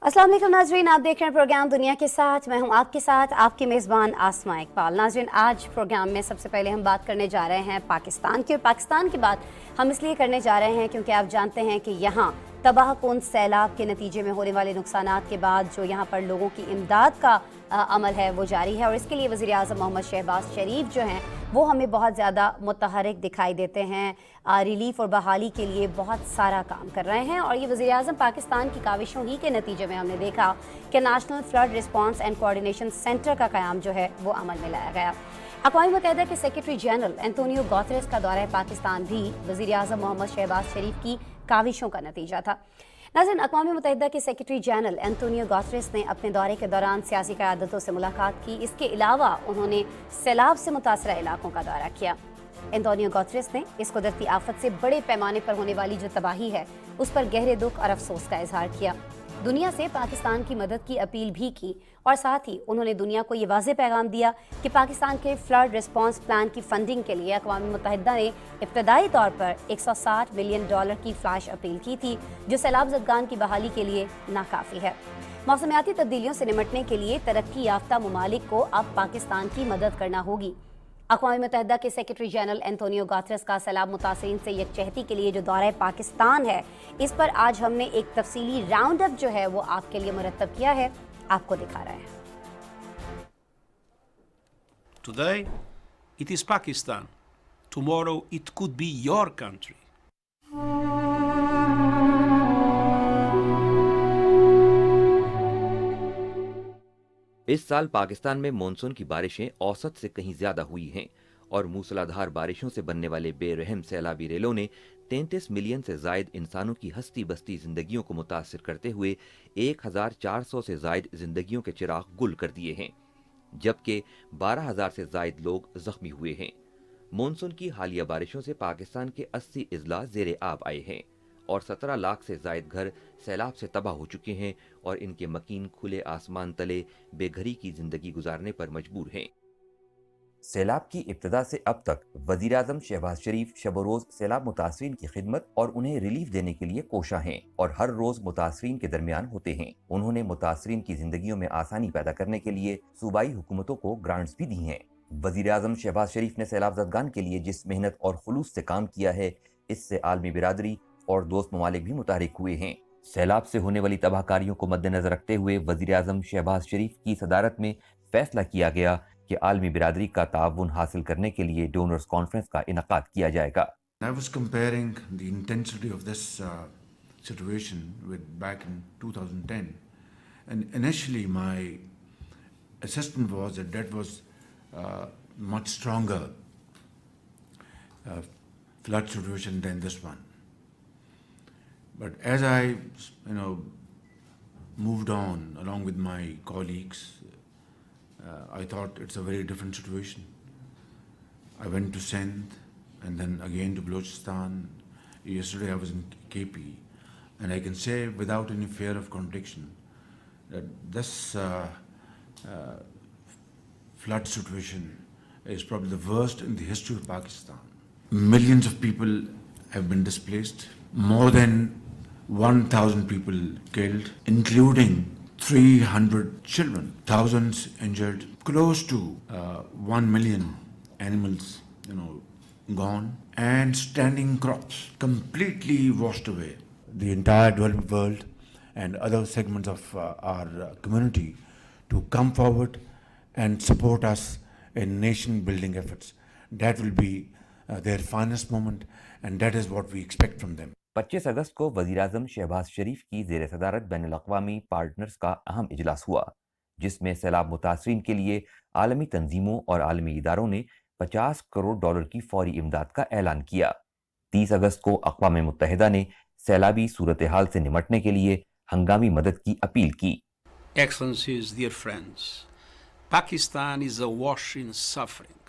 अस्सलाम वालेकुम नाज़रीन, आप देख रहे हैं प्रोग्राम दुनिया के साथ। मैं हूं आपके साथ आपकी मेज़बान आसमा इकबाल। नाज़रीन, आज प्रोग्राम में सबसे पहले हम बात करने जा रहे हैं पाकिस्तान की, और पाकिस्तान की बात हम इसलिए करने जा रहे हैं क्योंकि आप जानते हैं कि यहाँ तबाह कुन सैलाब के नतीजे में होने वाले नुकसानात के बाद जो यहाँ पर लोगों की इमदाद का अमल है वो जारी है, और इसके लिए वज़ीर आज़म मोहम्मद शहबाज शरीफ जो हैं वो हमें बहुत ज़्यादा मुतहरिक दिखाई देते हैं। रिलीफ और बहाली के लिए बहुत सारा काम कर रहे हैं, और ये वज़ीर आज़म पाकिस्तान की काविशों ही के नतीजे में हमने देखा कि national flood response and coordination centre का क़याम जो है वो अमल में लाया गया। अक़वाम मुत्तहिदा के सेक्रेटरी जनरल एंटोनियो गुतेरेस का दौरा पाकिस्तान भी वज़ीर आज़म मोहम्मद शहबाज शरीफ की काविशों का नतीजा था। नाज़रीन, अक़वाम मुत्तहिदा के सेक्रेटरी जनरल एंटोनियो गुतेरेस ने अपने दौरे के दौरान सियासी क़यादतों से मुलाकात की। इसके अलावा उन्होंने सैलाब से मुतासरा इलाकों का दौरा किया। एंटोनियो गुतेरेस ने इस कुदरती आफत से बड़े पैमाने पर होने वाली जो तबाही है उस पर गहरे दुख और अफसोस का इजहार किया। दुनिया से पाकिस्तान की मदद की अपील भी की, और साथ ही उन्होंने दुनिया को ये वाज़ेह पैगाम दिया कि पाकिस्तान के फ्लड रिस्पांस प्लान की फंडिंग के लिए अक़वाम मुत्तहिदा ने इब्तदाई तौर पर $160 मिलियन की फ्लैश अपील की थी, जो सैलाब ज़दगान की बहाली के लिए नाकाफ़ी है। मौसमियाती तब्दीलियों से निमटने के लिए तरक्की याफ्ता ममालिक को अब पाकिस्तान की मदद करना होगी। अक़वाम मुत्तहिदा के सेक्रेटरी जनरल एंटोनियो गुतेरेस का सैलाब मुतासरीन से यकजहती के लिए जो दौरा पाकिस्तान है, इस पर आज हमने एक तफसीली राउंड अप जो है वो आपके लिए मुरतब किया है, आपको दिखा रहे हैं। Today it is Pakistan. Tomorrow it could be your country. इस साल पाकिस्तान में मानसून की बारिशें औसत से कहीं ज्यादा हुई हैं, और मूसलाधार बारिशों से बनने वाले बेरहम सैलाबी रेलों ने 33 मिलियन से जायद इंसानों की हस्ती बस्ती जिंदगियों को मुतासिर करते हुए 1400 से जायद जिंदगियों के चिराग गुल कर दिए हैं, जबकि 12,000 से जायद लोग जख्मी हुए हैं। मानसून की हालिया बारिशों से पाकिस्तान के 80 अजला जेर आब आए हैं, और 17 लाख से जायद घर सैलाब से तबाह हो चुके हैं, और इनके मकीन खुले आसमान तले बेघरी की जिंदगी गुजारने पर मजबूर हैं। सैलाब की इब्तदा से अब तक वजीर आजम शहबाज शरीफ शब रोज सैलाब मुतासरीन की खिदमत और उन्हें रिलीफ देने के लिए कोशा हैं, और हर रोज मुतासरीन के दरमियान होते हैं। उन्होंने मुतासरीन की जिंदगियों में आसानी पैदा करने के लिए सूबाई हुकूमतों को ग्रांट्स भी दी हैं। वजीर आजम शहबाज शरीफ ने सैलाब ज़दगान के लिए जिस मेहनत और खुलूस से काम किया है, इससे आलमी बिरादरी और दोस्त ममालिक भी मुतारिक हुए हैं। सैलाब से होने वाली तबाहकारियों को मद्देनजर रखते हुए वजीर आजम शहबाज शरीफ की सदारत में फैसला किया गया कि आलमी बिरादरी का ताउन हासिल करने के लिए डोनर्स कॉन्फ्रेंस का इनकाद किया जाएगा। I was comparing the intensity of this situation with back in 2010, and initially my assessment was that that was much stronger flood situation than this one. But as I, moved on along with my colleagues, I thought it's a very different situation. I went to Sindh and then again to Balochistan. Yesterday I was in KP, and I can say without any fear of contradiction that this flood situation is probably the worst in the history of Pakistan. Millions of people have been displaced. More than 1,000 people killed, including 300 children, thousands injured, close to 1 million animals, gone, and standing crops completely washed away. The entire developed world and other segments of our community to come forward and support us in nation-building efforts. That will be their finest moment, and that is what we expect from them. 25 अगस्त को वजीर आजम शहबाज शरीफ की जेर सदारत बैनुल अक़वामी partners का अहम इजलास हुआ, जिसमें सैलाब मुतासरीन के लिए आलमी तंजीमों और आलमी इदारों ने $50 करोड़ की फौरी इमदाद का ऐलान किया। 30 अगस्त को अक़वाम मुत्तहिदा ने सैलाबी सूरत हाल से निमटने के लिए हंगामी मदद की अपील की। Excellencies, dear friends, Pakistan is awash in suffering.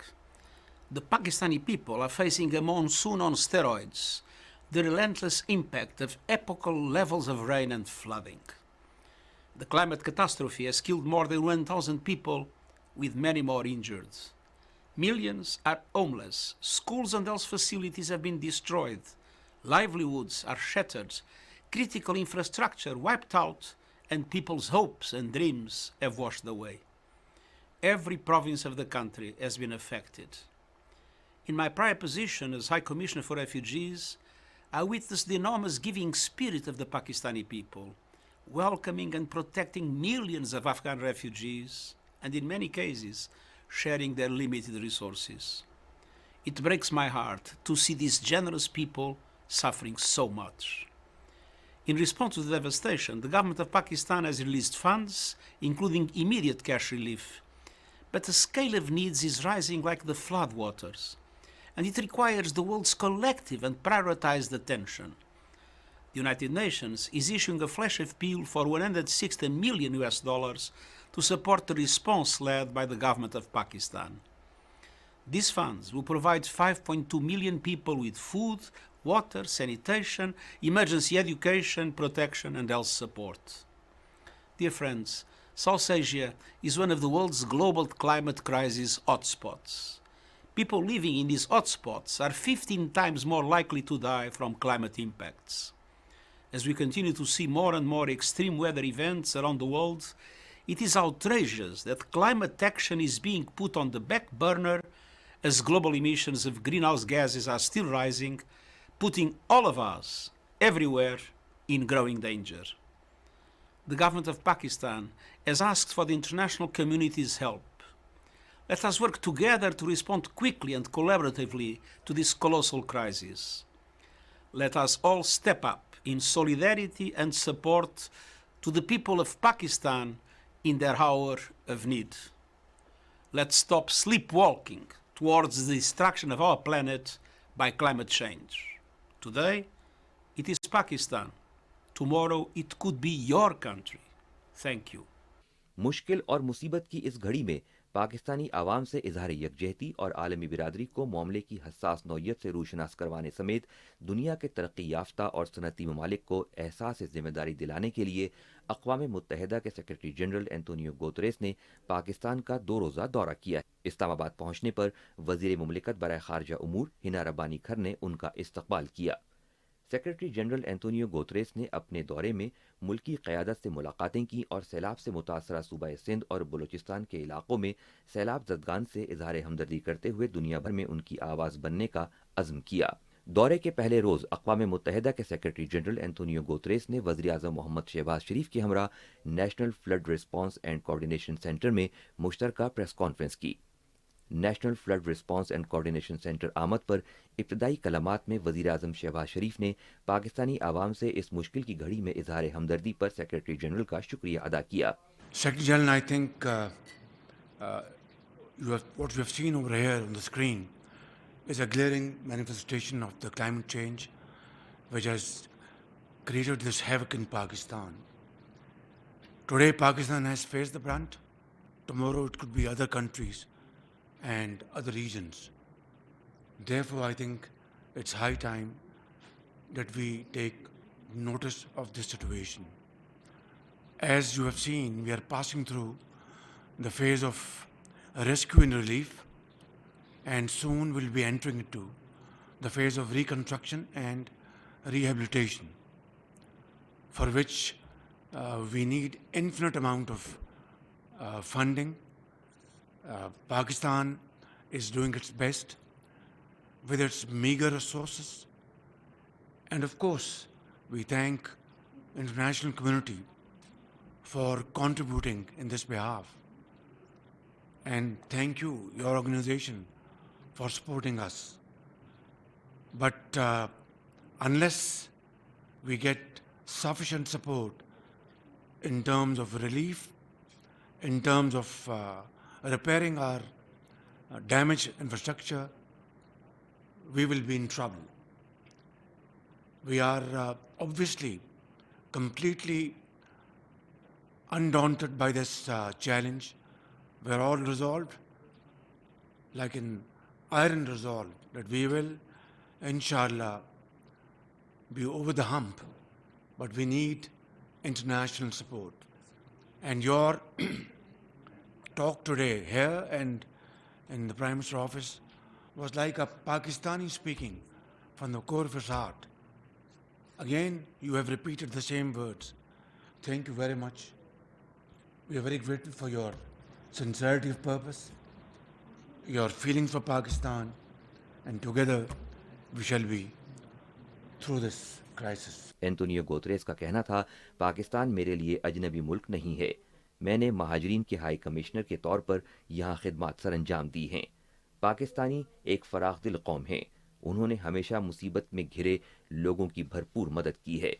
The Pakistani people are facing a monsoon on steroids, the relentless impact of epochal levels of rain and flooding. The climate catastrophe has killed more than 1,000 people, with many more injured. Millions are homeless, schools and health facilities have been destroyed, livelihoods are shattered, critical infrastructure wiped out, and people's hopes and dreams have washed away. Every province of the country has been affected. In my prior position as High Commissioner for Refugees, I witnessed the enormous giving spirit of the Pakistani people, welcoming and protecting millions of Afghan refugees, and in many cases, sharing their limited resources. It breaks my heart to see these generous people suffering so much. In response to the devastation, the government of Pakistan has released funds, including immediate cash relief. But the scale of needs is rising like the floodwaters, and it requires the world's collective and prioritized attention. The United Nations is issuing a flash appeal for $160 million to support the response led by the government of Pakistan. These funds will provide 5.2 million people with food, water, sanitation, emergency education, protection, and health support. Dear friends, South Asia is one of the world's global climate crisis hotspots. People living in these hotspots are 15 times more likely to die from climate impacts. As we continue to see more and more extreme weather events around the world, it is outrageous that climate action is being put on the back burner as global emissions of greenhouse gases are still rising, putting all of us, everywhere, in growing danger. The government of Pakistan has asked for the international community's help. Let us work together to respond quickly and collaboratively to this colossal crisis. Let us all step up in solidarity and support to the people of Pakistan in their hour of need. Let's stop sleepwalking towards the destruction of our planet by climate change. Today, it is Pakistan. Tomorrow, it could be your country. Thank you. मुश्किल और मुसीबत की इस घड़ी में पाकिस्तानी आवाम से इजहार यकजहती और आलमी बिरादरी को मामले की हसास नौयत से रूशनास करवाने समेत दुनिया के तरक्की याफ्ता और सनती ममालिक को एहसास जिम्मेदारी दिलाने के लिए अक़वाम मुत्तहिदा के सेक्रेटरी जनरल एंटोनियो गुतरेस ने पाकिस्तान का 2 रोज़ा दौरा किया। इस्लामाबाद पहुंचने पर वज़ीर मुमलिकत बराए खारजा उमूर हिना रब्बानी खर ने उनका इस्तकबाल किया। सेक्रेटरी जनरल एंटोनियो गुतरेस ने अपने दौरे में मुल्की क़यादत से मुलाकातें की और सैलाब से मुतासरा सूबा सिंध और बलूचिस्तान के इलाकों में सैलाब ज़दगान से इजहार हमदर्दी करते हुए दुनिया भर में उनकी आवाज़ बनने का अज़्म किया। दौरे के पहले रोज़ अक़वाम मुत्तहिदा के सेक्रेटरी जनरल एंटोनियो गुतरेस ने वज़ीर आज़म मोहम्मद शहबाज शरीफ के हमरा national flood response and coordination centre में मुश्तरका प्रेस कॉन्फ्रेंस की। National flood response and coordination centre आमद पर इब्तदाई कलामात में वज़ीर आज़म शहबाज शरीफ ने पाकिस्तानी आवाम से इस मुश्किल की घड़ी में इजहार हमदर्दी पर सेक्रेटरी जनरल का शुक्रिया अदा किया। Secretary General, I think what you have seen over here on the screen is a glaring manifestation of the climate change which has created this havoc in Pakistan. Today, Pakistan has faced the brunt. Tomorrow, it could be other countries and other regions. Therefore, I think it's high time that we take notice of this situation. As you have seen, we are passing through the phase of rescue and relief, and soon we'll be entering into the phase of reconstruction and rehabilitation, for which we need infinite amount of funding. Pakistan is doing its best with its meager resources, and of course we thank international community for contributing in this behalf, and thank you, your organization, for supporting us. But unless we get sufficient support in terms of relief, in terms of repairing our damaged infrastructure, we will be in trouble. We are obviously completely undaunted by this challenge. We are all resolved, like an iron resolve, that we will, inshallah, be over the hump. But we need international support. And your talk today here and in the Prime Minister's office was like a Pakistani speaking from the core of his heart. Again, you have repeated the same words. Thank you very much. We are very grateful for your sincerity of purpose, your feelings for Pakistan, and together we shall be through this crisis. Antonio Guterres का कहना था, पाकिस्तान मेरे लिए अजनबी मुल्क नहीं है। मैंने महाजरीन के हाई कमिश्नर के तौर पर यहाँ खिदमत सरअंजाम दी हैं। पाकिस्तानी एक फराख दिल कौम है। उन्होंने हमेशा मुसीबत में घिरे लोगों की भरपूर मदद की है।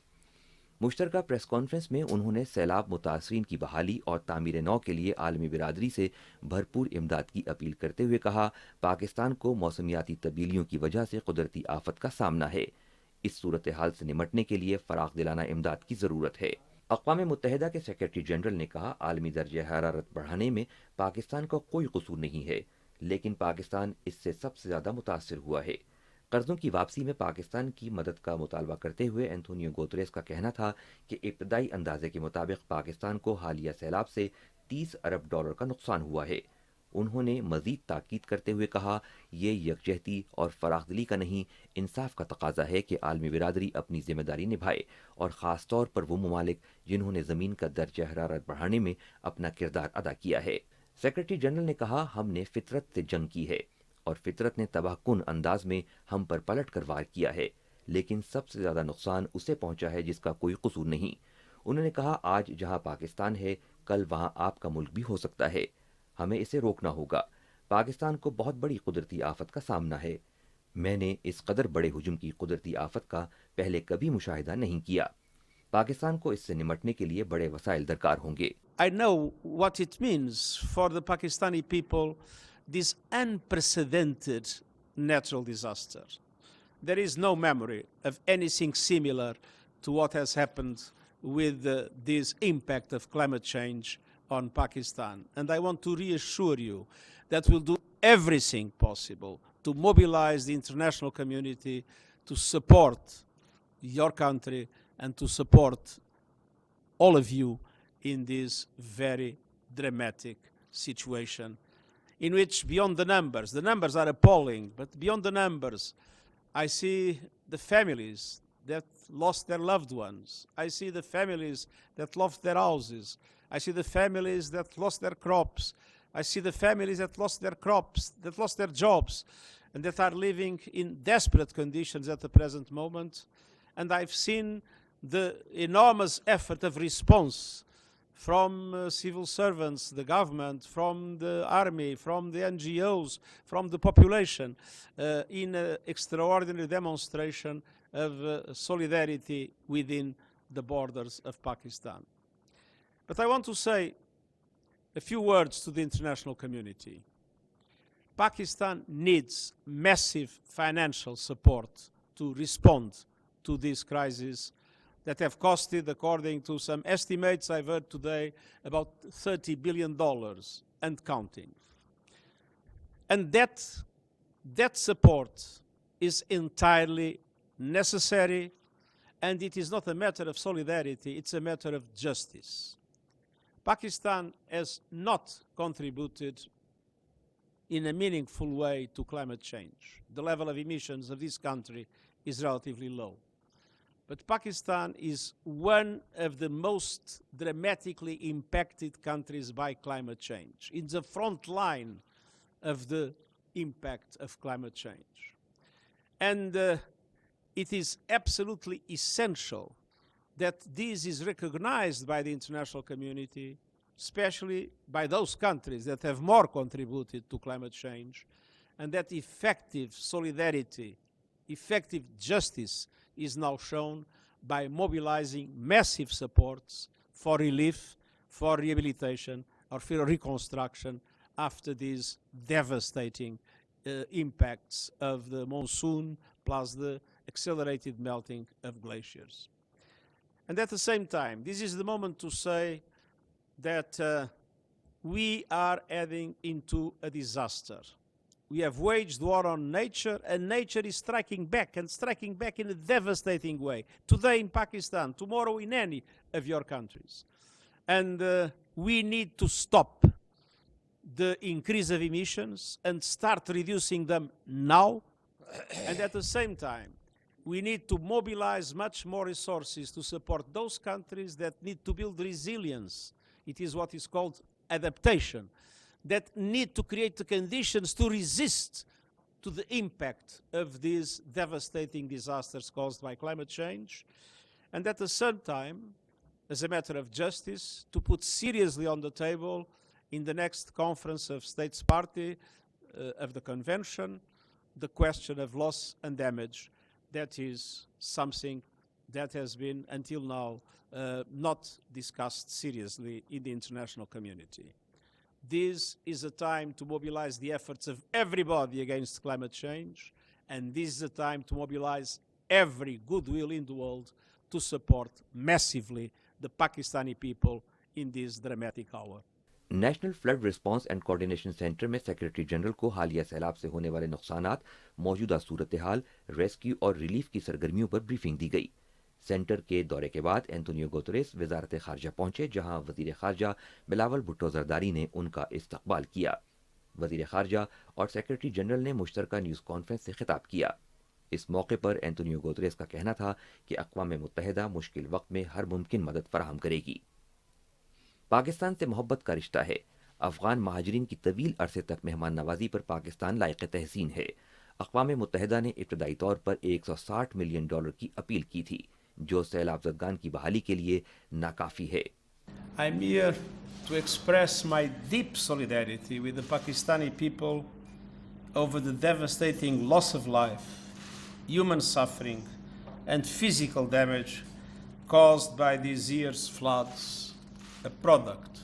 मुश्तरका प्रेस कॉन्फ्रेंस में उन्होंने सैलाब मुतासरीन की बहाली और तामीर नौ के लिए आलमी बिरादरी से भरपूर इमदाद की अपील करते हुए कहा, पाकिस्तान को मौसमियाती तब्दीलियों की वजह से कुदरती आफत का सामना है। इस सूरत हाल से निमटने के लिए फराख दिलाना इमदाद की ज़रूरत है। अक़वाम मुत्तहिदा के सेक्रेटरी जनरल ने कहा, आलमी दर्जे हरारत बढ़ाने में पाकिस्तान का कोई कसूर नहीं है, लेकिन पाकिस्तान इससे सबसे ज़्यादा मुतासिर हुआ है। कर्ज़ों की वापसी में पाकिस्तान की मदद का मुतालबा करते हुए एंटोनियो गुतेरेस का कहना था कि इब्तदाई अंदाजे के मुताबिक पाकिस्तान को हालिया सैलाब से $30 अरब का नुकसान हुआ है। उन्होंने मज़ीद ताकीद करते हुए कहा, ये यकजहती और फराखदिली का नहीं, इंसाफ का तकाजा है कि आलमी बिरादरी अपनी जिम्मेदारी निभाए, और ख़ास तौर पर वो ममालिक जिन्होंने ज़मीन का दर्जा हरारत बढ़ाने में अपना किरदार अदा किया है। सेक्रेटरी जनरल ने कहा, हमने फितरत से जंग की है और फितरत ने तबाहकुन अंदाज में हम पर पलट कर वार किया है, लेकिन सबसे ज़्यादा नुकसान उसे पहुंचा है जिसका कोई कसूर नहीं। उन्होंने कहा, आज जहां पाकिस्तान है, कल वहां आपका मुल्क भी हो सकता है। हमें इसे रोकना होगा। पाकिस्तान को बहुत बड़ी कुदरती आफत का सामना है। मैंने इस कदर बड़े हुजूम की कुदरती आफत का पहले कभी मुशाहिदा नहीं किया। पाकिस्तान को इससे निमटने के लिए बड़े वसाइल दरकार होंगे। I know what it means for the Pakistani people, this unprecedented natural disaster. There is no memory of anything similar to what has happened with this impact of climate change on Pakistan. And I want to reassure you that we'll do everything possible to mobilize the international community to support your country and to support all of you in this very dramatic situation in which, beyond the numbers are appalling, but beyond the numbers, I see the families that lost their loved ones. I see the families that lost their houses. I see the families that lost their crops. I see the families that lost their crops, that lost their jobs, and that are living in desperate conditions at the present moment. And I've seen the enormous effort of response from civil servants, the government, from the army, from the NGOs, from the population, in an extraordinary demonstration of solidarity within the borders of Pakistan. But I want to say a few words to the international community. Pakistan needs massive financial support to respond to this crisis that have costed, according to some estimates I've heard today, about $30 billion and counting. And that support is entirely necessary, and it is not a matter of solidarity, it's a matter of justice. Pakistan has not contributed in a meaningful way to climate change. The level of emissions of this country is relatively low. But Pakistan is one of the most dramatically impacted countries by climate change, in the front line of the impact of climate change. And it is absolutely essential that this is recognized by the international community, especially by those countries that have more contributed to climate change, and that effective solidarity, effective justice is now shown by mobilizing massive supports for relief, for rehabilitation, or for reconstruction after these devastating impacts of the monsoon plus the accelerated melting of glaciers. And at the same time, this is the moment to say that we are heading into a disaster. We have waged war on nature, and nature is striking back, and striking back in a devastating way. Today in Pakistan, tomorrow in any of your countries. And we need to stop the increase of emissions and start reducing them now. And at the same time, we need to mobilize much more resources to support those countries that need to build resilience. It is what is called adaptation, that need to create the conditions to resist to the impact of these devastating disasters caused by climate change, and at the same time, as a matter of justice, to put seriously on the table in the next Conference of States Party of the Convention the question of loss and damage. That is something that has been, until now, not discussed seriously in the international community. This is a time to mobilize the efforts of everybody against climate change, and this is a time to mobilize every goodwill in the world to support massively the Pakistani people in this dramatic hour. National flood response and coordination centre में secretary general को हालिया सैलाब से होने वाले नुकसानात, मौजूदा सूरत हाल, rescue और relief की सरगर्मियों पर ब्रीफिंग दी गई। सेंटर के दौरे के बाद एंटोनियो गुतेरेस वजारत खारजा पहुंचे, जहां वजीर खारजा बिलावल भुट्टो जरदारी ने उनका इस्तकबाल किया। वजीर खारजा और सेक्रेटरी जनरल ने मुश्तरका न्यूज़ कॉन्फ्रेंस से खिताब किया। इस मौके पर एंटोनियो गुतेरेस का कहना था कि अक़वाम मुत्तहिदा मुश्किल वक्त में हर मुमकिन मदद फराहम करेगी। पाकिस्तान से मोहब्बत का रिश्ता है। अफगान महाजरीन की तवील अरसे तक मेहमान नवाजी पर पाकिस्तान लायक तहसीन है। अक़वाम मुत्तहिदा ने इब्तदाई तौर पर $160 मिलियन की अपील की थी, जो सैलाब ज़दगान की बहाली के लिए नाकाफ़ी है। I'm here to express my deep solidarity with the Pakistani people over the devastating loss of life, human suffering, and physical damage caused by this year's floods, a product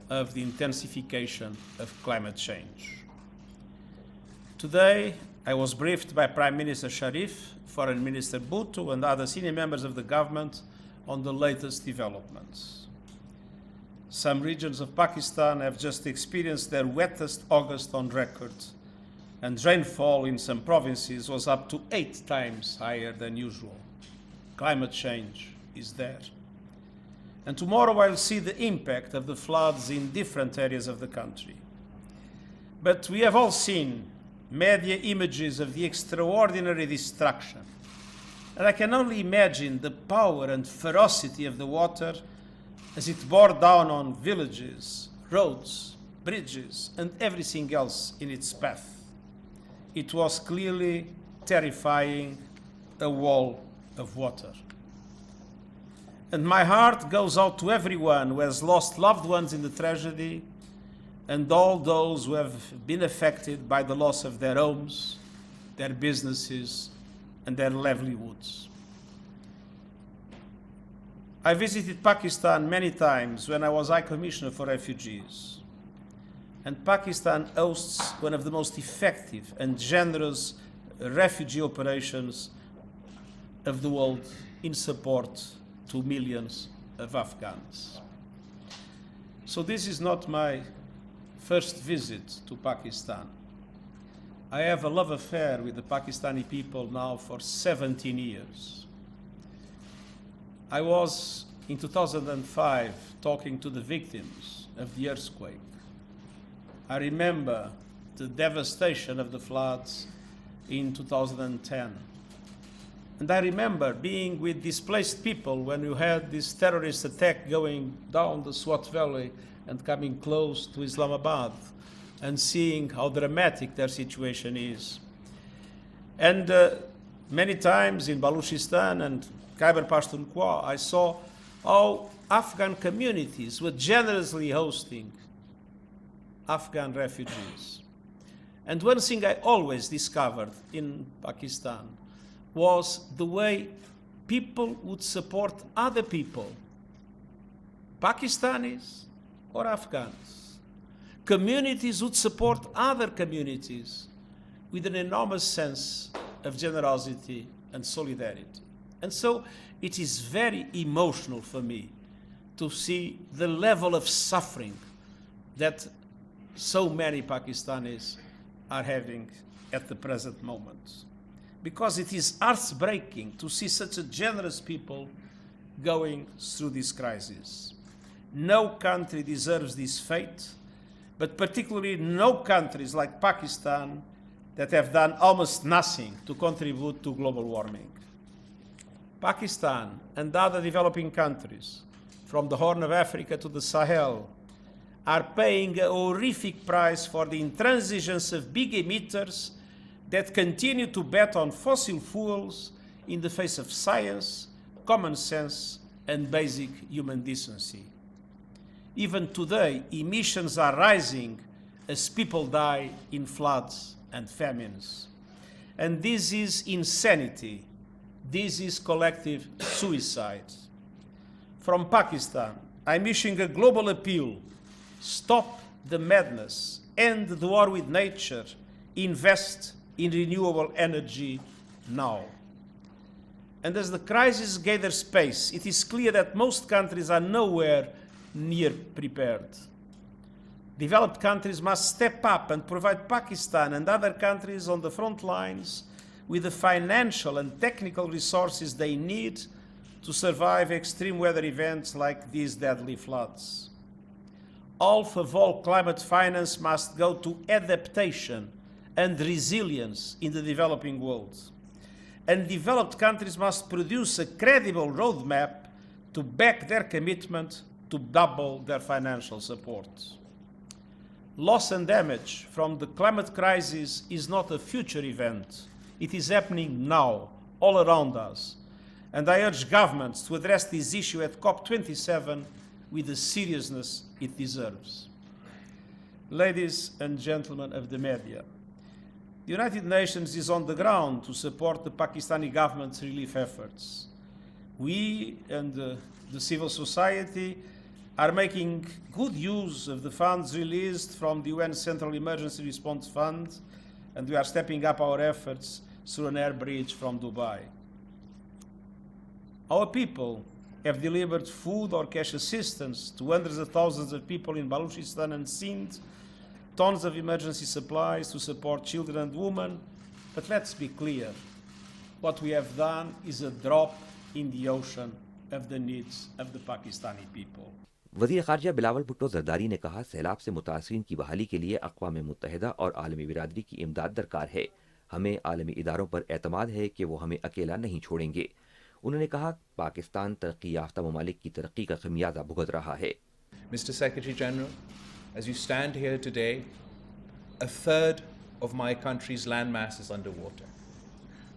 of the intensification of climate change. Today, I was briefed by Prime Minister Sharif, Foreign Minister Bhutto, and other senior members of the government on the latest developments. Some regions of Pakistan have just experienced their wettest August on record, and rainfall in some provinces was up to 8 times higher than usual. Climate change is there. And tomorrow I'll see the impact of the floods in different areas of the country. But we have all seen media images of the extraordinary destruction. And I can only imagine the power and ferocity of the water as it bore down on villages, roads, bridges, and everything else in its path. It was clearly terrifying, a wall of water. And my heart goes out to everyone who has lost loved ones in the tragedy, and all those who have been affected by the loss of their homes, their businesses, and their livelihoods. I visited Pakistan many times when I was High Commissioner for Refugees. And Pakistan hosts one of the most effective and generous refugee operations of the world in support to millions of Afghans. So this is not my first visit to Pakistan. I have a love affair with the Pakistani people now for 17 years. I was in 2005 talking to the victims of the earthquake. I remember the devastation of the floods in 2010. And I remember being with displaced people when you had this terrorist attack going down the Swat Valley and coming close to Islamabad and seeing how dramatic their situation is. And many times in Baluchistan and Khyber Pakhtunkhwa, I saw how Afghan communities were generously hosting Afghan refugees. And one thing I always discovered in Pakistan was the way people would support other people, Pakistanis or Afghans. Communities would support other communities with an enormous sense of generosity and solidarity. And so it is very emotional for me to see the level of suffering that so many Pakistanis are having at the present moment. Because it is heartbreaking to see such a generous people going through this crisis. No country deserves this fate, but particularly no countries like Pakistan that have done almost nothing to contribute to global warming. Pakistan and other developing countries, from the Horn of Africa to the Sahel, are paying a horrific price for the intransigence of big emitters that continue to bet on fossil fuels in the face of science, common sense, and basic human decency. Even today, emissions are rising as people die in floods and famines. And this is insanity. This is collective suicide. From Pakistan, I'm issuing a global appeal. Stop the madness, end the war with nature, invest in renewable energy now. And as the crisis gathers pace, it is clear that most countries are nowhere near prepared. Developed countries must step up and provide Pakistan and other countries on the front lines with the financial and technical resources they need to survive extreme weather events like these deadly floods. Half of all climate finance must go to adaptation and resilience in the developing world. And developed countries must produce a credible roadmap to back their commitment to double their financial support. Loss and damage from the climate crisis is not a future event. It is happening now, all around us. And I urge governments to address this issue at COP27 with the seriousness it deserves. Ladies and gentlemen of the media, the United Nations is on the ground to support the Pakistani government's relief efforts. We and the civil society are making good use of the funds released from the UN Central Emergency Response Fund, and we are stepping up our efforts through an air bridge from Dubai. Our people have delivered food or cash assistance to hundreds of thousands of people in Balochistan and Sindh, tons of emergency supplies to support children and women, but let's be clear, what we have done is a drop in the ocean of the needs of the Pakistani people. वज़ीर ख़ारजा बिलावल भुट्टो ज़रदारी ने कहा, सैलाब से मुतासिरीन की बहाली के लिए अक़वाम मुत्तहिदा और आलमी बिरादरी की इमदाद दरकार है। हमें आलमी इदारों पर एतमाद है कि वो हमें अकेला नहीं छोड़ेंगे। उन्होंने कहा, पाकिस्तान तरक्की याफ्ता ममालिक की तरक्की का खमियाजा भुगत रहा है। Mr. Secretary General, as you stand here today, a third of my country's landmass is underwater.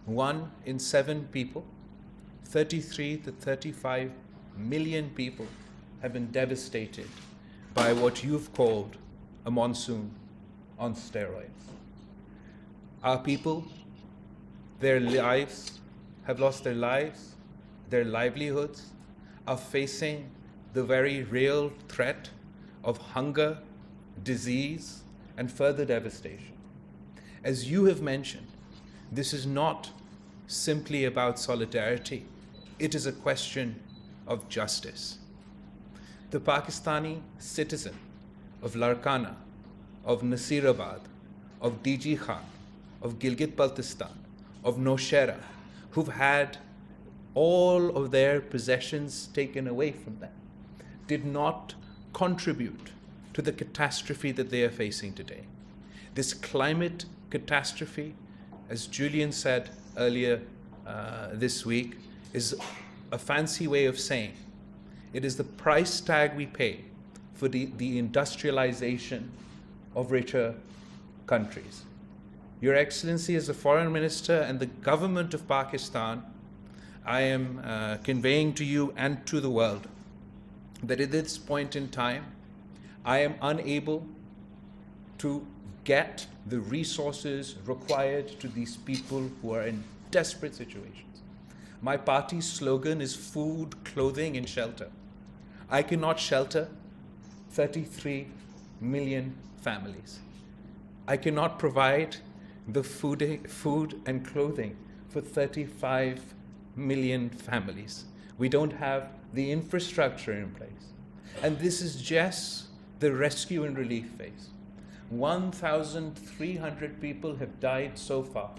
1 in 7 people, 33 to 35 million people have been devastated by what you've called a monsoon on steroids. Our people, their lives, have lost their lives, their livelihoods, are facing the very real threat of hunger, disease, and further devastation. As you have mentioned, this is not simply about solidarity, it is a question of justice. The Pakistani citizen of Larkana, of Nasirabad, of DG Khan, of Gilgit-Baltistan, of Nowshera, who've had all of their possessions taken away from them, did not contribute to the catastrophe that they are facing today. This climate catastrophe, as Julian said earlier this week, is a fancy way of saying it is the price tag we pay for the industrialization of richer countries. Your Excellency, as the Foreign Minister and the government of Pakistan, I am conveying to you and to the world that at this point in time, I am unable to get the resources required to these people who are in desperate situations. My party's slogan is food, clothing, and shelter. I cannot shelter 33 million families. I cannot provide the food and clothing for 35 million families. We don't have the infrastructure in place. And this is just the rescue and relief phase. 1,300 people have died so far,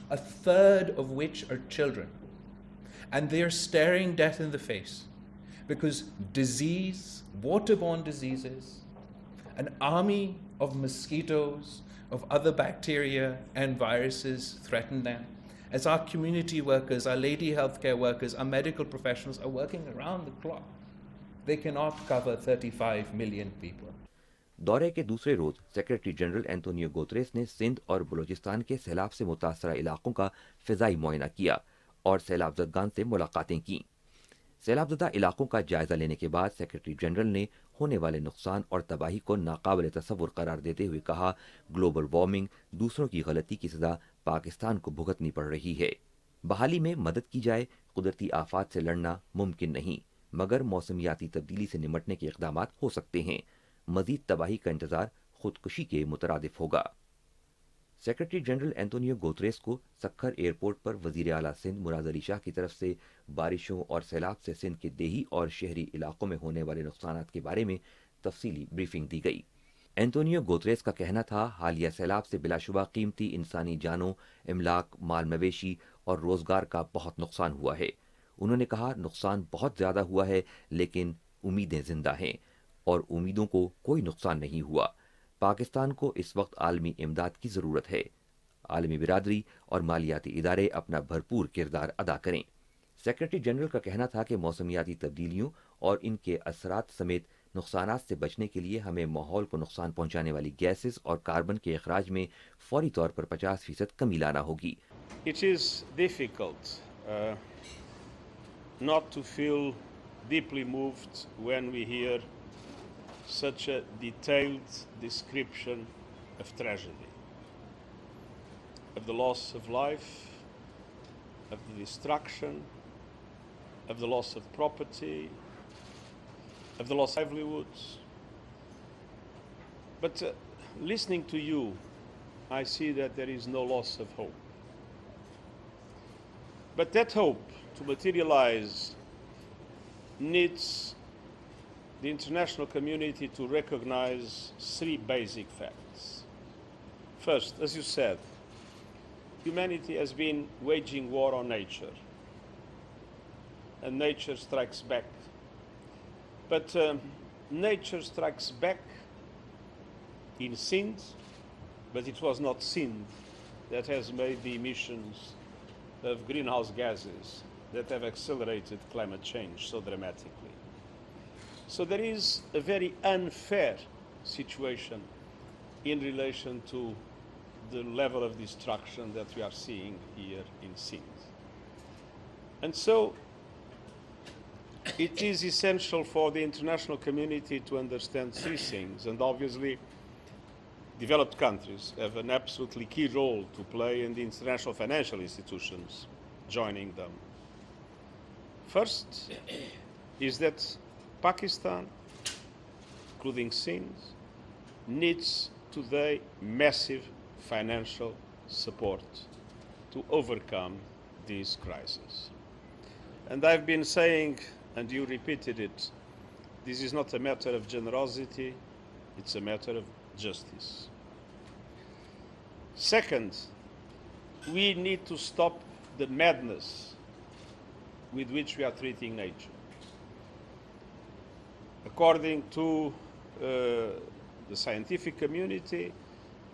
a third of which are children. And they are staring death in the face because disease, waterborne diseases, an army of mosquitoes, of other bacteria and viruses threaten them. as our community workers, our lady healthcare workers, our medical professionals are working around the clock. They cannot cover 35 million people. दौरे के दूसरे रोज secretary general Antonio Guterres ने सिंध और बलूचिस्तान के सैलाब से मुतासरा इलाकों का फिजाई मुआयना किया और सैलाब ज़दगान से मुलाकातें की। सैलाबज़दा इलाकों का जायजा लेने के बाद सेक्रेटरी जनरल ने होने वाले नुकसान और तबाही को नाकाबिल तसव्वुर करार देते हुए कहा, ग्लोबल वार्मिंग, दूसरों की गलती की सजा पाकिस्तान को भुगतनी पड़ रही है। बहाली में मदद की जाए, कुदरती आफात से लड़ना मुमकिन नहीं, मगर मौसमियाती तब्दीली से निमटने के इक़दामात हो सकते हैं। मजीद तबाही का इंतजार खुदकुशी के मुतरादिफ होगा। सेक्रेटरी जनरल एंटोनियो गुतेरेस को सक्खर एयरपोर्ट पर वजीर आला सिंध मुराद अली शाह की तरफ से बारिशों और सैलाब से सिंध के देही और शहरी इलाकों में होने वाले नुकसानात के बारे में तफसीली ब्रीफिंग दी गई। एंटोनियो गुतेरेस का कहना था, हालिया सैलाब से बिलाशुबा कीमती इंसानी जानों, इमलाक, माल मवेशी और रोजगार का बहुत नुकसान हुआ है। उन्होंने कहा, नुकसान बहुत ज्यादा हुआ है, लेकिन उम्मीदें जिंदा हैं और उम्मीदों को कोई नुकसान नहीं हुआ। पाकिस्तान को इस वक्त आलमी इमदाद की ज़रूरत है। आलमी बिरादरी और मालियाती इदारे अपना भरपूर किरदार अदा करें। सेक्रेटरी जनरल का कहना था कि मौसमियाती तब्दीलियों और इनके असरात समेत नुकसानात से बचने के लिए हमें माहौल को नुकसान पहुंचाने वाली गैसेस और कार्बन के अखराज में फौरी तौर पर 50% कमी लाना होगी। It is difficult not to feel deeply moved when we hear such a detailed description of tragedy, of the loss of life, of the destruction, of the loss of property, of the loss of livelihoods. But listening to you, I see that there is no loss of hope. But that hope to materialize needs the international community to recognize three basic facts. First, as you said, humanity has been waging war on nature, and nature strikes back. But nature strikes back in Sindh, but it was not Sindh that has made the emissions of greenhouse gases that have accelerated climate change so dramatically. So there is a very unfair situation in relation to the level of destruction that we are seeing here in Sindh. And so it is essential for the international community to understand three things, and obviously developed countries have an absolutely key role to play in the international financial institutions joining them. First is that Pakistan, including Sindh, needs today massive financial support to overcome this crisis. And I've been saying, and you repeated it, this is not a matter of generosity, it's a matter of justice. Second, we need to stop the madness with which we are treating nature. According to the scientific community,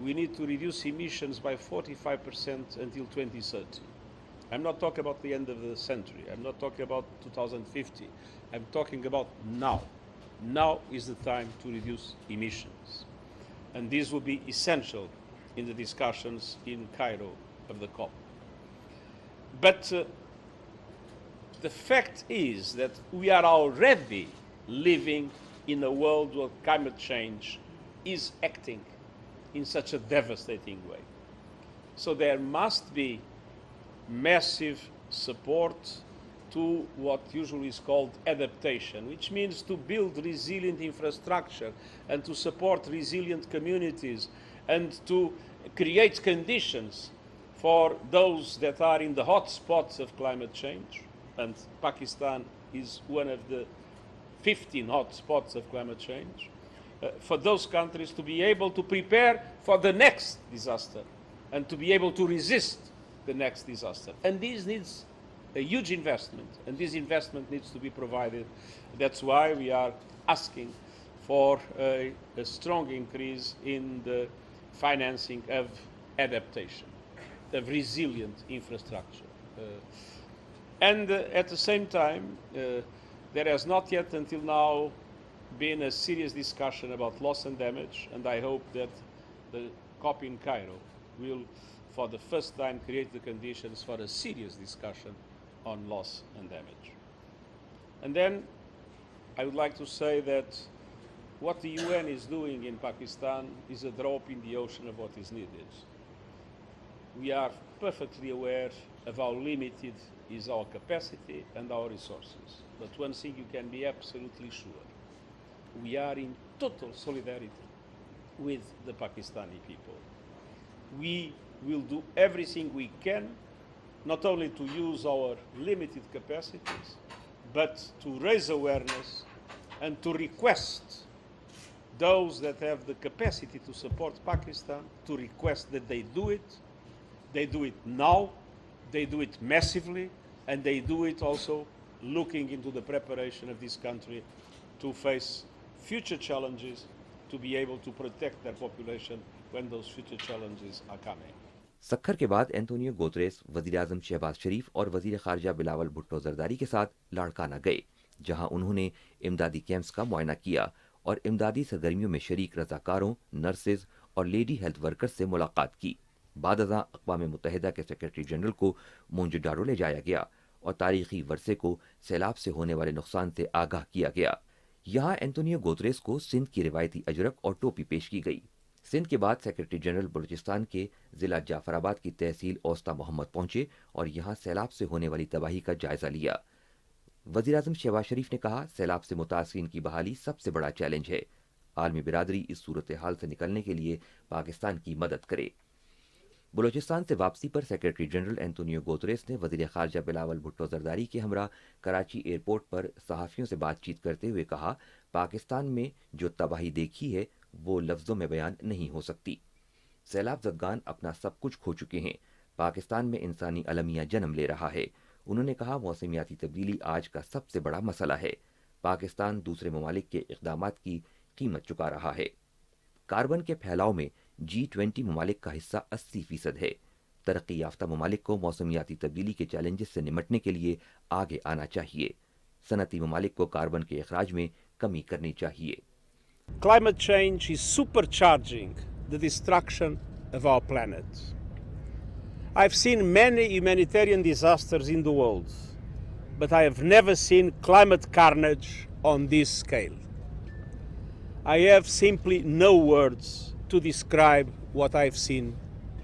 we need to reduce emissions by 45% until 2030. I'm not talking about the end of the century. I'm not talking about 2050. I'm talking about now. Now is the time to reduce emissions. And this will be essential in the discussions in Cairo of the COP. But the fact is that we are already living in a world where climate change is acting in such a devastating way. So there must be massive support to what usually is called adaptation, which means to build resilient infrastructure and to support resilient communities and to create conditions for those that are in the hot spots of climate change. And Pakistan is one of the 15 hot spots of climate change. For those countries to be able to prepare for the next disaster and to be able to resist the next disaster. And this needs a huge investment, and this investment needs to be provided. That's why we are asking for a strong increase in the financing of adaptation. of resilient infrastructure. And at the same time, there has not yet until now been a serious discussion about loss and damage, and I hope that the COP in Cairo will, for the first time, create the conditions for a serious discussion on loss and damage. And then I would like to say that what the UN is doing in Pakistan is a drop in the ocean of what is needed. We are perfectly aware of how limited is our capacity and our resources. But one thing you can be absolutely sure, we are in total solidarity with the Pakistani people. We will do everything we can, not only to use our limited capacities, but to raise awareness and to request those that have the capacity to support Pakistan to request that they do it. They do it now, they do it massively, and they do it also looking into the preparation of this country to face future challenges, to be able to protect their population when those future challenges are coming. Sukkur के बाद Antonio Guterres वजीर आजम शहबाज शरीफ और वजीर खारजा बिलावल भुट्टो जरदारी के साथ लाड़काना गए, जहां उन्होंने इमदादी कैंप्स का मुआयना किया और इमदादी सरगर्मियों में शरीक रजाकारों, नर्सेज और लेडी हेल्थ वर्कर्स से मुलाकात की। बाद अज़ां अक़वाम मुत्तहिदा के सेक्रेटरी जनरल को मोंजोडारो ले जाया गया और तारीखी वर्से को सैलाब से होने वाले नुकसान से आगाह किया गया। यहाँ एंटोनियो गुतेरेस को सिंध की रिवायती अजरक और टोपी पेश की गई। सिंध के बाद सेक्रेटरी जनरल बलूचिस्तान के जिला जाफराबाद की तहसील औस्ता मोहम्मद पहुंचे और यहाँ सैलाब से होने वाली तबाही का जायजा लिया। वजीर आजम शहबाज शरीफ ने कहा, सैलाब से मुतासरीन की बहाली सबसे बड़ा चैलेंज है। आलमी बिरादरी इस सूरत हाल से निकलने के लिए पाकिस्तान की मदद करे। बलूचिस्तान से वापसी पर सेक्रेटरी जनरल एंटोनियो गुतेरेस ने वजीर खारजा बिलावल भुट्टो जरदारी के हमरा कराची एयरपोर्ट पर सहाफ़ियों से बातचीत करते हुए कहा, पाकिस्तान में जो तबाही देखी है वो लफ्ज़ों में बयान नहीं हो सकती। सैलाब ज़दगान अपना सब कुछ खो चुके हैं। पाकिस्तान में इंसानी अलमिया जन्म ले रहा है। उन्होंने कहा, मौसमियाती तब्दीली आज का सबसे बड़ा मसला है। पाकिस्तान दूसरे ममालिक के इक़दामात की कीमत चुका रहा है। कार्बन के फैलाव में G20 ममालिक का हिस्सा 80% है। तरक्की याफ्ता ममालिक को मौसमियाती तब्दीली के चैलेंजेस से निमटने के लिए आगे आना चाहिए। सनती ममालिक को कार्बन के अखराज में कमी करनी चाहिए। Climate change is supercharging the destruction of our planet. I've seen many humanitarian disasters in the world, but I have never seen climate carnage on this scale. I have simply no words to describe what I've seen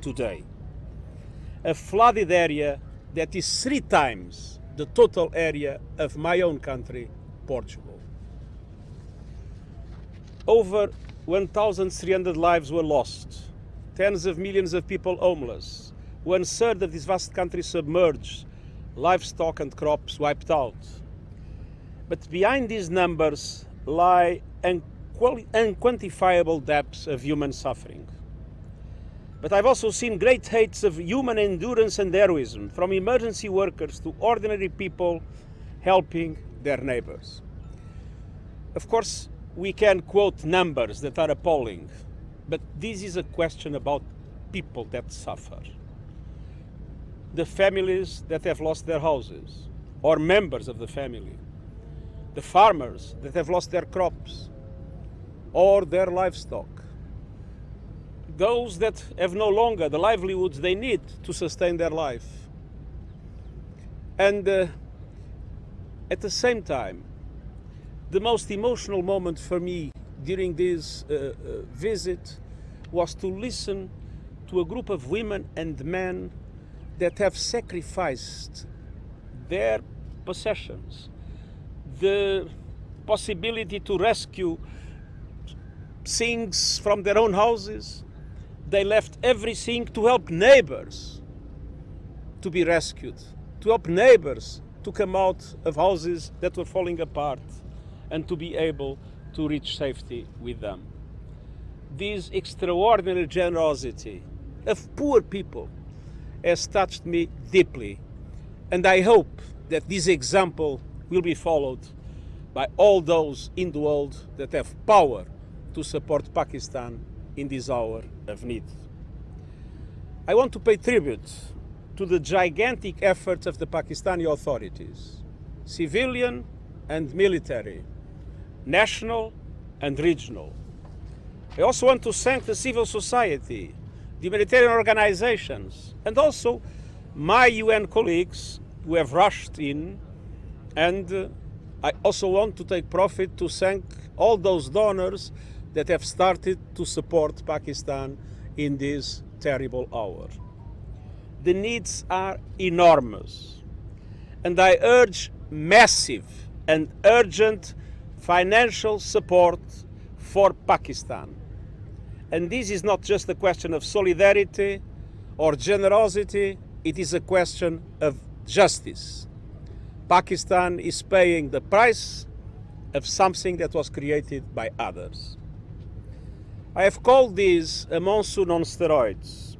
today. A flooded area that is 3 times the total area of my own country, Portugal. Over 1,300 lives were lost, tens of millions of people homeless, 1/3 of this vast country submerged, livestock and crops wiped out. But behind these numbers lie unquantifiable depths of human suffering. But I've also seen great heights of human endurance and heroism, from emergency workers to ordinary people helping their neighbors. Of course, we can quote numbers that are appalling, but this is a question about people that suffer. The families that have lost their houses, or members of the family. The farmers that have lost their crops, or their livestock. Those that have no longer the livelihoods they need to sustain their life. And at the same time, the most emotional moment for me during this visit was to listen to a group of women and men that have sacrificed their possessions, the possibility to rescue things from their own houses. They left everything to help neighbors to be rescued, to help neighbors to come out of houses that were falling apart and to be able to reach safety with them. This extraordinary generosity of poor people has touched me deeply, and I hope that this example will be followed by all those in the world that have power to support Pakistan in this hour of need. I want to pay tribute to the gigantic efforts of the Pakistani authorities, civilian and military, national and regional. I also want to thank the civil society, the humanitarian organizations, and also my UN colleagues who have rushed in. And I also want to take profit to thank all those donors that have started to support Pakistan in this terrible hour. The needs are enormous, and I urge massive and urgent financial support for Pakistan. And this is not just a question of solidarity or generosity, it is a question of justice. Pakistan is paying the price of something that was created by others. I have called this a monsoon on steroids,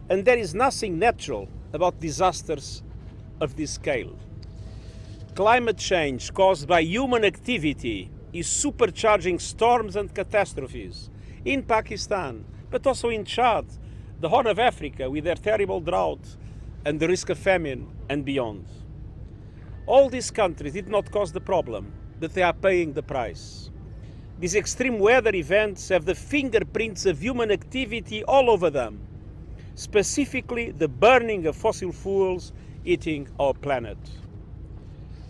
and there is nothing natural about disasters of this scale. Climate change caused by human activity is supercharging storms and catastrophes in Pakistan, but also in Chad, the Horn of Africa with their terrible drought and the risk of famine and beyond. All these countries did not cause the problem, but they are paying the price. These extreme weather events have the fingerprints of human activity all over them, specifically the burning of fossil fuels eating our planet.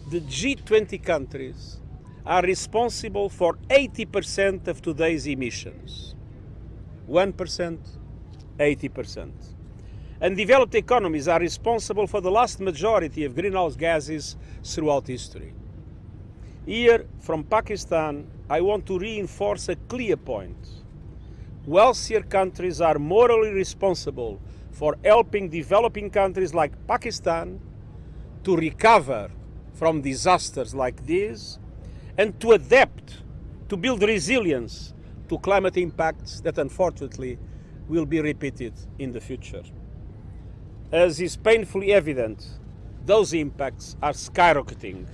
The G20 countries are responsible for 80% of today's emissions. 1%, 80%. And developed economies are responsible for the vast majority of greenhouse gases throughout history. Here, from Pakistan, I want to reinforce a clear point. Wealthier countries are morally responsible for helping developing countries like Pakistan to recover from disasters like this and to adapt, to build resilience to climate impacts that unfortunately will be repeated in the future. As is painfully evident, those impacts are skyrocketing.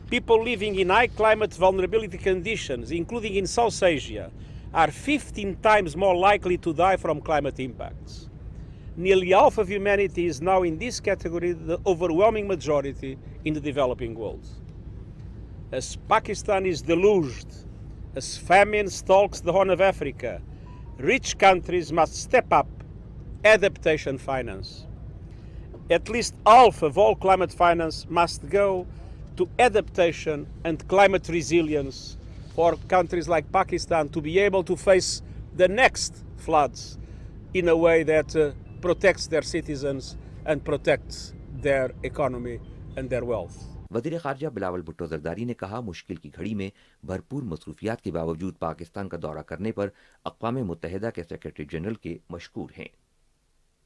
People living in high climate vulnerability conditions, including in South Asia, are 15 times more likely to die from climate impacts. Nearly half of humanity is now in this category, the overwhelming majority in the developing world. As Pakistan is deluged, as famine stalks the Horn of Africa, rich countries must step up adaptation finance. At least half of all climate finance must go to adaptation and climate resilience for countries like Pakistan to be able to face the next floods in a way that protects their citizens and protects their economy and their wealth. वज़ीर ख़ारजा बिलावल भुट्टो ज़रदारी ने कहा, मुश्किल की घड़ी में भरपूर मसरूफियात के बावजूद पाकिस्तान का दौरा करने पर अक़वाम मुत्तहिदा के सेक्रेटरी जनरल के मशकूर हैं।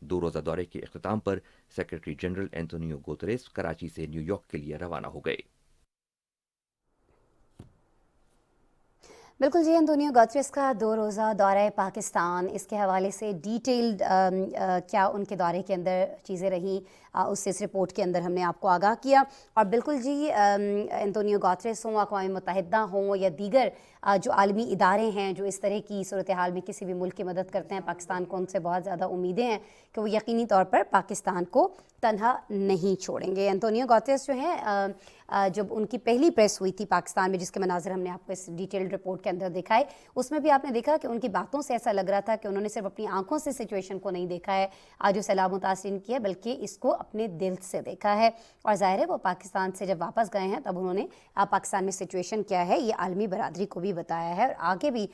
2 रोज़ा दौरे के इख्तिताम पर secretary general Antonio Guterres Karachi से न्यूयॉर्क के लिए रवाना हो गए। बिल्कुल जी, एंटोनियो गुतेरेस का 2 रोज़ा दौरा पाकिस्तान, इसके हवाले से डिटेल्ड क्या उनके दौरे के अंदर चीज़ें रहीं, उससे इस रिपोर्ट के अंदर हमने आपको आगाह किया। और बिल्कुल जी, एंटोनियो गुतेरेस हों, अक़वाम मुत्तहिदा हों या दीगर जो आलमी इदारे हैं जो इस तरह की सूरत हाल में किसी भी मुल्क की मदद करते हैं, पाकिस्तान को उनसे बहुत ज़्यादा उम्मीदें हैं कि वो यकीनी तौर पर पाकिस्तान को तन्हा नहीं छोड़ेंगे। एंटोनियो गुतेरेस जो हैं, जब उनकी पहली प्रेस हुई थी पाकिस्तान में, जिसके मनाज़र हमने आपको इस डिटेल्ड रिपोर्ट के अंदर दिखाए, उसमें भी आपने देखा कि उनकी बातों से ऐसा लग रहा था कि उन्होंने सिर्फ अपनी आंखों से सिचुएशन को नहीं देखा है आज जो सैलाब मुतासिरीन की है, बल्कि इसको अपने दिल से देखा है। और ज़ाहिर है वो पाकिस्तान से जब वापस गए हैं तब उन्होंने पाकिस्तान में सिचुएशन क्या है ये आलमी बरादरी को भी बताया है, और आगे भी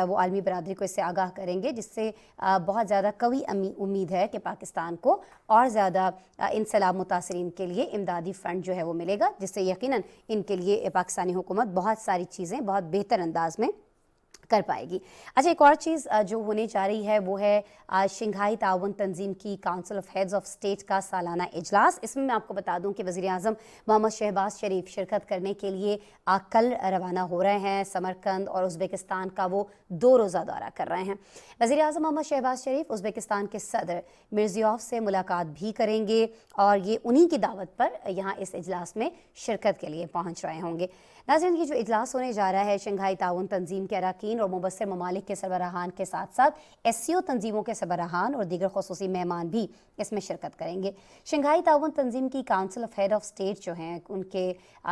वो आलमी बरादरी को इससे आगाह करेंगे, जिससे बहुत ज़्यादा कवी उम्मीद है कि पाकिस्तान को और ज़्यादा इन सैलाब मुतासिरीन के लिए इमदादी फ़ंड जो है वो मिलेगा, जिससे यकीनन इनके लिए पाकिस्तानी हुकूमत बहुत सारी चीज़ें बहुत बेहतर अंदाज में कर पाएगी। अच्छा, एक और चीज़ जो होने जा रही है वो है शंघाई ताउन तंजीम की council of heads of state का सालाना इजलास। इसमें मैं आपको बता दूं कि वज़ीर आज़म मोहम्मद शहबाज शरीफ शिरकत करने के लिए कल रवाना हो रहे हैं। समरकंद और उज़्बेकिस्तान का वो 2 रोज़ा दौरा कर रहे हैं। वज़ीर आज़म मोहम्मद शहबाज शरीफ उज़्बेकिस्तान के सदर मिर्ज़ियोव से मुलाकात भी करेंगे और ये उन्हीं की दावत पर यहाँ इस इजलास में शिरकत के लिए पहुँच रहे होंगे। नाज़रीन, ये जो इजलास होने जा रहा है शंघाई ताउन तंजीम के अरकान और मुबस्सिर ममालिक के सरबराहान के साथ साथ SCO तंजीमों के सरबराहान और दीगर खुसूसी मेहमान भी इसमें शिरकत करेंगे। शंघाई ताउन तंजीम की council of head of state जो हैं उनके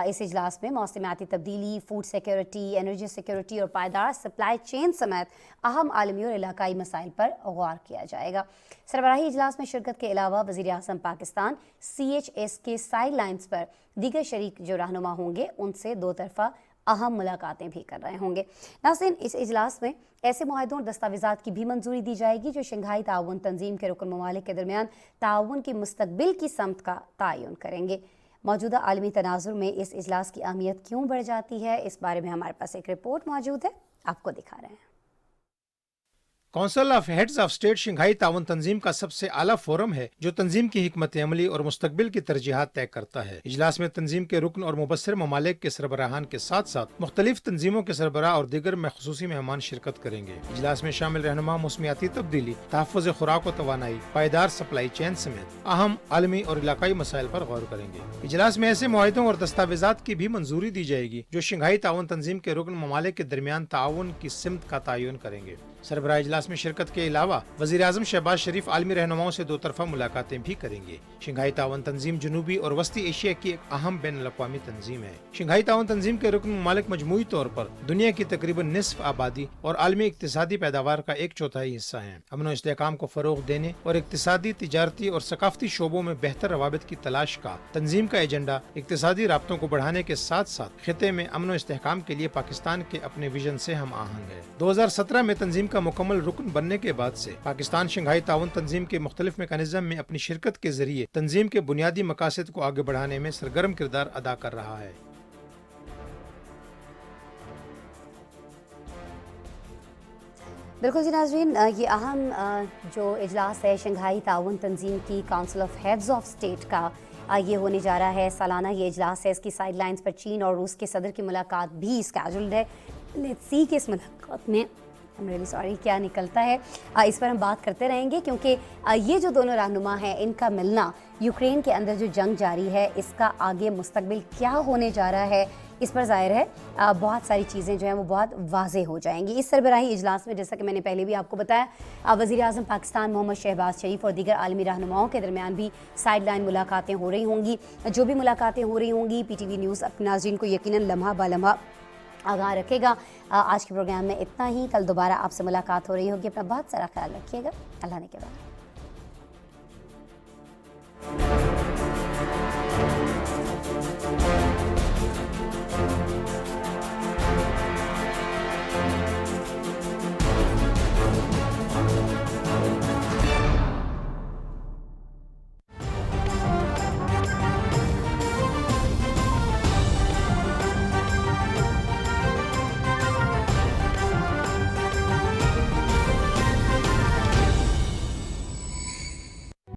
इस इजलास में मौसमियाती तब्दीली, फूड सिक्योरिटी, एनर्जी सिक्योरिटी और पायदार सप्लाई चेन समेत अहम आलमी और इलाकाई मसाइल पर गौर किया जाएगा। सरबराही इजलास में शिरकत के अलावा वज़ीर आज़म पाकिस्तान CHS के साइड लाइन्स पर दीगर शरीक जो रहनुमा होंगे उनसे दो तरफ़ा अहम मुलाकातें भी कर रहे होंगे। नाज़रीन, इस इजलास में ऐसे मुआहदों और दस्तावेज़ात की भी मंजूरी दी जाएगी जो शंघाई ताउन तंजीम के रुकन ममालिक के दरमियान ताउन की मुस्तकबिल की समत का तयन करेंगे। मौजूदा आलमी तनाजुर में इस इजलास की अहमियत क्यों बढ़ जाती है, इस बारे में हमारे पास एक रिपोर्ट मौजूद है, आपको दिखा रहे हैं। Council of heads of state Shanghai ताउन तंजीम का सबसे आला फोरम है जो तंजीम की हिकमत अमली और मुस्तकबिल की तरजीहात तय करता है। इजलास में तंजीम के रुकन और मुबस्सिर ममालिक के सरबराहान के साथ साथ मुख्तलिफ तंजीमों के सरबराह और दीगर में खुसूसी मेहमान शिरकत करेंगे। इजलास में शामिल रहनुमा मौसमियाती तब्दीली, तहफ़्फ़ुज़ खुराक व तवानाई, पायदार सप्लाई चेन समेत अहम आलमी और इलाकाई मसाइल पर गौर करेंगे। इजलास में ऐसे मुआहदों और दस्तावेज़ात की भी मंजूरी दी जाएगी जो शंघाई ताउन तंजीम के रुकन ममालिक के दरमियान ताउन की सिमत का तयन करेंगे। सरबराह इजलास में शिरकत के अलावा वज़ीर आज़म शहबाज शरीफ आलमी रहनुमाओं से दो तरफा मुलाकातें भी करेंगे। शंघाई ताउन तंजीम जनूबी और वस्ती एशिया की एक अहम बैन अवी तंजीम है। शंघाई ताउन तंजीम के रुकन ममालिक मजमूई तौर पर दुनिया की तकरीबन निस्फ आबादी और आलमी इक्तिसादी पैदावार का 1/4 हिस्सा है। अमन और इस्तेहकाम को फरोग देने और इक्तिसादी, तिजारती और सकाफती शोबों में बेहतर रवाबित की तलाश का तंजीम का एजेंडा इक्तिसादी राब्तों को बढ़ाने के साथ साथ खिते में अमन और इस्तेहकाम के लिए पाकिस्तान के अपने विजन से हम आहंग है। 2017 में तंजीम का मुकम्मल रुकन बनने के बाद से पाकिस्तान शंघाई ताउन तंजीम के मुख्तलिफ मेकानिज्म में अपनी शिरकत के जरिए तंजीम के बुनियादी मकासद को आगे बढ़ाने में सरगर्म किरदार अदा कर रहा है। बिल्कुल जी नाज़रीन, ये अहम जो इजलास है शंघाई ताउन तंजीम की council of heads of state का ये होने जा रहा है। सालाना ये इजलास है। इसकी साइड लाइन्स पर चीन और रूस के सदर की मुलाकात भी स्केड्यूल्ड है। लेट्स सी कि इस मुलाकात में क्या निकलता है, इस पर हम बात करते रहेंगे क्योंकि ये जो दोनों रहनुमा हैं इनका मिलना यूक्रेन के अंदर जो जंग जारी है इसका आगे मुस्तकबिल क्या होने जा रहा है इस पर ज़ाहिर है बहुत सारी चीज़ें जो हैं वो बहुत वाज़ेह हो जाएंगी। इस सरबराही इजलास में जैसा कि मैंने पहले भी आपको बताया वज़ीर आज़म पाकिस्तान मोहम्मद शहबाज शरीफ और दीगर आलमी रहनुमाओं के दरमियान भी साइड लाइन मुलाकातें हो रही होंगी। जो भी मुलाकातें हो रही होंगी PTV न्यूज़ अपने नाज़रीन को यकीनन लम्हा ब लम्हा आगाह रखेगा। आज के प्रोग्राम में इतना ही। कल दोबारा आपसे मुलाकात हो रही होगी। अपना बहुत सारा ख्याल रखिएगा। अल्लाह ने के बाद।